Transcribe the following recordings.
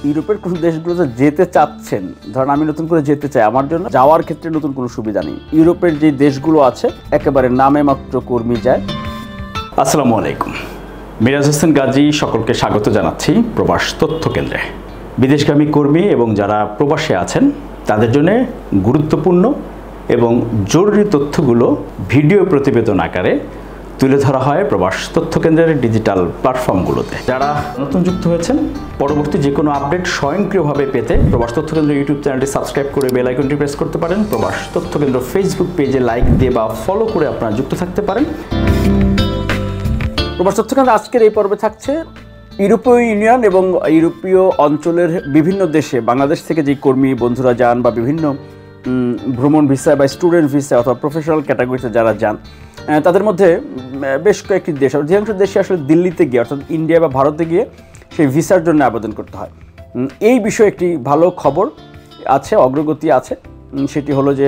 ইউরোপের কোন দেশগুলোতে যেতে চাচ্ছেন, ধরেন আমি নতুন করে যেতে চাই, আমার জন্য যাওয়ার ক্ষেত্রে নতুন কোনো সুবিধা নেই। ইউরোপের যে দেশগুলো আছে একেবারে নামে মাত্র কর্মী যায়। আসসালামু আলাইকুম, মিরাজ হোসেন গাজী সকলকে স্বাগত জানাচ্ছি প্রবাস তথ্য কেন্দ্রে। বিদেশগামী কর্মী এবং যারা প্রবাসে আছেন তাদের জন্য গুরুত্বপূর্ণ এবং জরুরি তথ্যগুলো ভিডিও প্রতিবেদন আকারে তুলে ধরা হয় প্রবাস তথ্য কেন্দ্রের ডিজিটাল প্ল্যাটফর্মগুলোতে। যারা নতুন যুক্ত হয়েছেন, পরবর্তী যে কোনো আপডেট স্বয়ংক্রিয়ভাবে পেতে প্রবাস তথ্য কেন্দ্র ইউটিউব চ্যানেলটি সাবস্ক্রাইব করে বেল আইকনটি প্রেস করতে পারেন। প্রবাস তথ্য কেন্দ্র ফেসবুক পেজে লাইক দিয়ে বা ফলো করে আপনারা যুক্ত থাকতে পারেন। প্রবাস তথ্য কেন্দ্র আজকের এই পর্বে থাকছে ইউরোপীয় ইউনিয়ন এবং ইউরোপীয় অঞ্চলের বিভিন্ন দেশে বাংলাদেশ থেকে যে কর্মী বন্ধুরা যান বা বিভিন্ন ভ্রমণ ভিসা বা স্টুডেন্ট ভিসা অথবা প্রফেশনাল ক্যাটাগরিতে যারা যান, তাদের মধ্যে বেশ কয়েকটি দেশ, অধিকাংশ দেশে আসলে দিল্লিতে গিয়ে অর্থাৎ ইন্ডিয়া বা ভারতে গিয়ে সেই ভিসার জন্য আবেদন করতে হয়। এই বিষয়ে একটি ভালো খবর আছে, অগ্রগতি আছে। সেটি হলো যে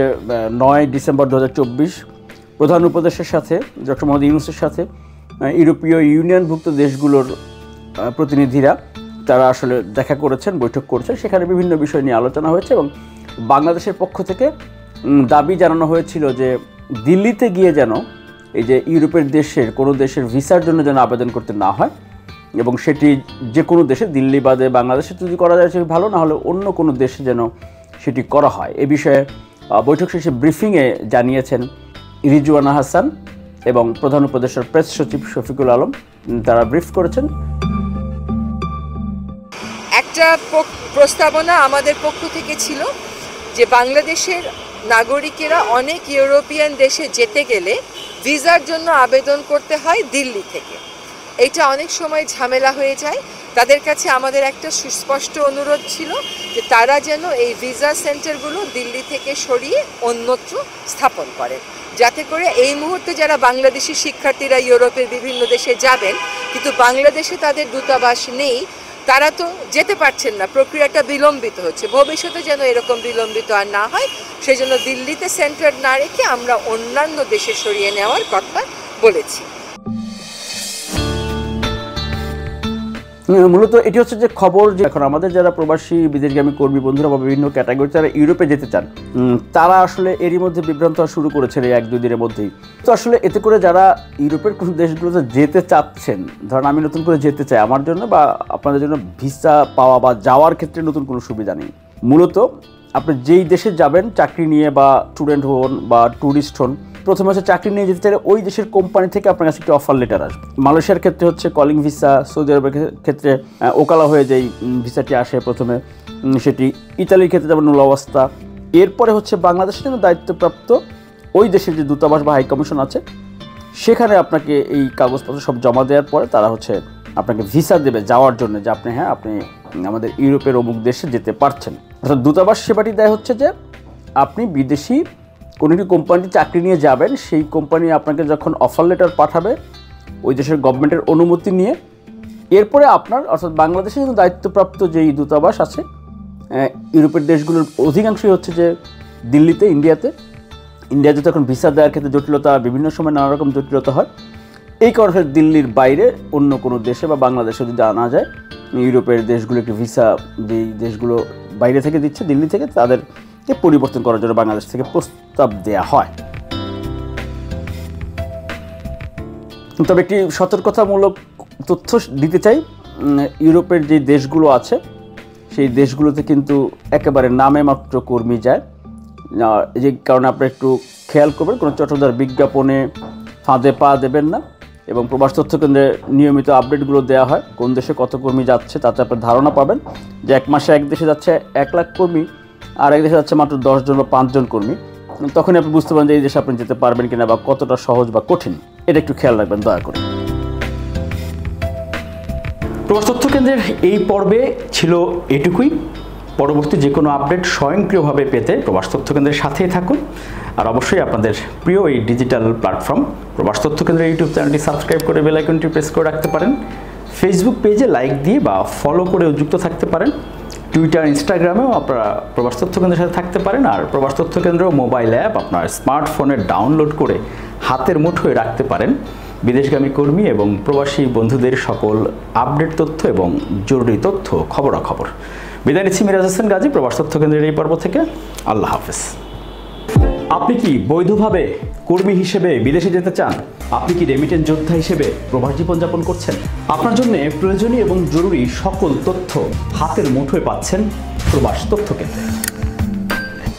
9 ডিসেম্বর 2024 প্রধান উপদেষ্টার সাথে ডক্টর মোহাম্মদ ইউনূসের সাথে ইউরোপীয় ইউনিয়নভুক্ত দেশগুলোর প্রতিনিধিরা তারা আসলে দেখা করেছেন, বৈঠক করেছেন। সেখানে বিভিন্ন বিষয় নিয়ে আলোচনা হয়েছে এবং বাংলাদেশের পক্ষ থেকে দাবি জানানো হয়েছিল যে দিল্লিতে গিয়ে যেন এই যে ইউরোপের দেশের কোনো দেশের ভিসার জন্য যেন আবেদন করতে না হয় এবং সেটি যে কোনো দেশে, দিল্লি বাদে বাংলাদেশে যদি করা যায় সেটি ভালো, না হলে অন্য কোনো দেশে যেন সেটি করা হয়। এ বিষয়ে বৈঠক শেষে ব্রিফিংয়ে জানিয়েছেন রিজওয়ানা হাসান এবং প্রধান উপদেষ্টার প্রেস সচিব শফিকুল আলম। তারা ব্রিফ করেছেন। একটা প্রস্তাবনা আমাদের পক্ষ থেকে ছিল যে বাংলাদেশের নাগরিকেরা অনেক ইউরোপিয়ান দেশে যেতে গেলে ভিসার জন্য আবেদন করতে হয় দিল্লি থেকে। এটা অনেক সময় ঝামেলা হয়ে যায়। তাদের কাছে আমাদের একটা সুস্পষ্ট অনুরোধ ছিল যে তারা যেন এই ভিসা সেন্টারগুলো দিল্লি থেকে সরিয়ে অন্যত্র স্থাপন করে, যাতে করে এই মুহূর্তে যারা বাংলাদেশি শিক্ষার্থীরা ইউরোপের বিভিন্ন দেশে যাবেন কিন্তু বাংলাদেশে তাদের দূতাবাস নেই, তারা তো যেতে পারছেন না, প্রক্রিয়াটা বিলম্বিত হচ্ছে। ভবিষ্যতে যেন এরকম বিলম্বিত আর না হয় সেই জন্য দিল্লিতে সেন্টার না রেখে আমরা অন্যান্য দেশে সরিয়ে নেওয়ার কথা বলেছি। মূলত এটি হচ্ছে যে খবর যে এখন আমাদের যারা প্রবাসী বিদেশগামী কর্মী বন্ধুরা বা বিভিন্ন ক্যাটাগরি যারা ইউরোপে যেতে চান, তারা আসলে এরই মধ্যে বিভ্রান্ত হওয়া শুরু করেছেন এই 1-2 দিনের মধ্যেই। তো আসলে এতে করে যারা ইউরোপের কোন দেশগুলোতে যেতে চাচ্ছেন, ধরেন আমি নতুন করে যেতে চাই, আমার জন্য বা আপনাদের জন্য ভিসা পাওয়া বা যাওয়ার ক্ষেত্রে নতুন কোনো সুবিধা নেই। মূলত আপনি যেই দেশে যাবেন চাকরি নিয়ে বা স্টুডেন্ট হন বা ট্যুরিস্ট হন, প্রথমে হচ্ছে চাকরি নিয়ে যেতে চাইলে ওই দেশের কোম্পানি থেকে আপনার কাছে একটি অফার লেটার আসবে। মালয়েশিয়ার ক্ষেত্রে হচ্ছে কলিং ভিসা, সৌদি আরবের ক্ষেত্রে ওকালা হয়ে যেই ভিসাটি আসে প্রথমে সেটি, ইতালির ক্ষেত্রে যেমন মূল অবস্থা। এরপরে হচ্ছে বাংলাদেশের জন্য দায়িত্বপ্রাপ্ত ওই দেশের যে দূতাবাস বা হাই কমিশন আছে সেখানে আপনাকে এই কাগজপত্র সব জমা দেওয়ার পরে তারা হচ্ছে আপনাকে ভিসা দেবে যাওয়ার জন্য, যে আপনি আপনি আমাদের ইউরোপের অমুক দেশে যেতে পারছেন। অর্থাৎ দূতাবাস সেবাটি দেয় হচ্ছে যে আপনি বিদেশি কোনো একটি কোম্পানিতে চাকরি নিয়ে যাবেন, সেই কোম্পানি আপনাকে যখন অফার লেটার পাঠাবে ওই দেশের গভর্নমেন্টের অনুমতি নিয়ে, এরপরে আপনার অর্থাৎ বাংলাদেশের জন্য দায়িত্বপ্রাপ্ত যেই দূতাবাস আছে ইউরোপের দেশগুলোর অধিকাংশই হচ্ছে যে দিল্লিতে, ইন্ডিয়াতে তো এখন ভিসা দেওয়ার ক্ষেত্রে জটিলতা, বিভিন্ন সময় নানা রকম জটিলতা হয়। এই কারণে দিল্লির বাইরে অন্য কোনো দেশে বা বাংলাদেশে যদি আনা যায়, ইউরোপের দেশগুলোকে ভিসা যেই দেশগুলো বাইরে থেকে দিচ্ছে দিল্লি থেকে, তাদেরকে পরিবর্তন করার জন্য বাংলাদেশ থেকে প্রস্তাব দেওয়া হয়। তবে একটি সতর্কতামূলক তথ্য দিতে চাই, ইউরোপের যে দেশগুলো আছে সেই দেশগুলোতে কিন্তু একেবারে নামে মাত্র কর্মী যায়। যে কারণে আপনি একটু খেয়াল করবেন, কোনো চটকদার বিজ্ঞাপনে ফাঁদে পা দেবেন না এবং প্রবাস তথ্য কেন্দ্রে নিয়মিত আপডেটগুলো দেওয়া হয়, কোন দেশে কত কর্মী যাচ্ছে তাতে আপনি ধারণা পাবেন যে এক মাসে এক দেশে যাচ্ছে 1 লাখ কর্মী আর এক দেশে যাচ্ছে মাত্র 10 জন বা 5 জন কর্মী। তখনই আপনি বুঝতে পারেন যে এই দেশে আপনি যেতে পারবেন কিনা বা কতটা সহজ বা কঠিন। এটা একটু খেয়াল রাখবেন দয়া করে। প্রবাস তথ্য কেন্দ্রের এই পর্বে ছিল এটুকুই। পরবর্তী যে কোনো আপডেট স্বয়ংক্রিয়ভাবে পেতে প্রবাস তথ্য কেন্দ্রের সাথেই থাকুন। আর অবশ্যই আপনাদের প্রিয় এই ডিজিটাল প্ল্যাটফর্ম প্রবাস তথ্য কেন্দ্রের ইউটিউব চ্যানেলটি সাবস্ক্রাইব করে বেল আইকনটি প্রেস করে রাখতে পারেন। ফেসবুক পেজে লাইক দিয়ে বা ফলো করেও যুক্ত থাকতে পারেন। টুইটার, ইনস্টাগ্রামেও আপনারা প্রবাস তথ্য কেন্দ্রের সাথে থাকতে পারেন। আর প্রবাস তথ্য কেন্দ্র মোবাইল অ্যাপ আপনার স্মার্টফোনে ডাউনলোড করে হাতের মুঠোয় রাখতে পারেন। বিদেশগামী কর্মী এবং প্রবাসী বন্ধুদের সকল আপডেট তথ্য এবং জরুরি তথ্য খবরাখবর। বিদায় নিচ্ছি মিরাজ হোসেন গাজী প্রবাস তথ্য কেন্দ্রের এই পর্ব থেকে। আল্লাহ হাফেজ। আপনি কি বৈধভাবে কর্মী হিসেবে বিদেশে যেতে চান? আপনি কি রেমিটেন্স যোদ্ধা হিসেবে প্রবাস জীবনযাপন করছেন? আপনার জন্য প্রয়োজনীয় এবং জরুরি সকল তথ্য হাতের মুঠোয় পাচ্ছেন প্রবাস তথ্য কেন্দ্রে।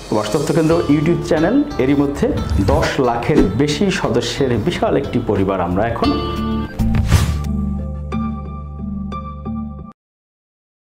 প্রবাস তথ্য কেন্দ্র ইউটিউব চ্যানেল, এরই মধ্যে 10 লাখের বেশি সদস্যের বিশাল একটি পরিবার আমরা এখন।